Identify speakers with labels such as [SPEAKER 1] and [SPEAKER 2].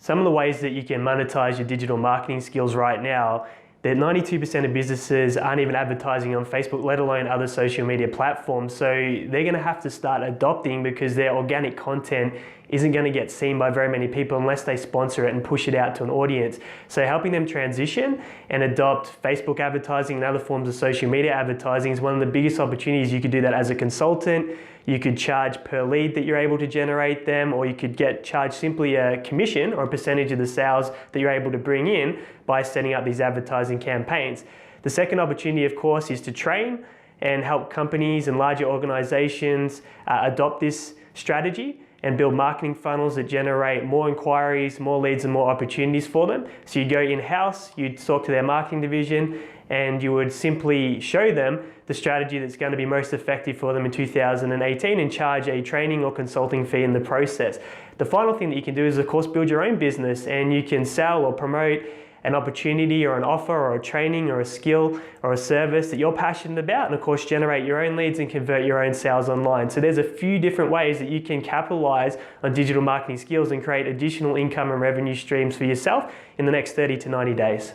[SPEAKER 1] Some of the ways that you can monetize your digital marketing skills right now, that 92% of businesses aren't even advertising on Facebook, let alone other social media platforms. So they're gonna have to start adopting, because their organic content isn't gonna get seen by very many people unless they sponsor it and push it out to an audience. So helping them transition and adopt Facebook advertising and other forms of social media advertising is one of the biggest opportunities. You could do that as a consultant. You could charge per lead that you're able to generate them, or you could charge simply a commission or a percentage of the sales that you're able to bring in by setting up these advertising campaigns. The second opportunity, of course, is to train and help companies and larger organizations adopt this strategy and build marketing funnels that generate more inquiries, more leads, and more opportunities for them. So you go in-house, you talk to their marketing division, and you would simply show them the strategy that's going to be most effective for them in 2018 and charge a training or consulting fee in the process. The final thing that you can do is, of course, build your own business, and you can sell or promote an opportunity or an offer or a training or a skill or a service that you're passionate about, and of course generate your own leads and convert your own sales online. So there's a few different ways that you can capitalize on digital marketing skills and create additional income and revenue streams for yourself in the next 30 to 90 days.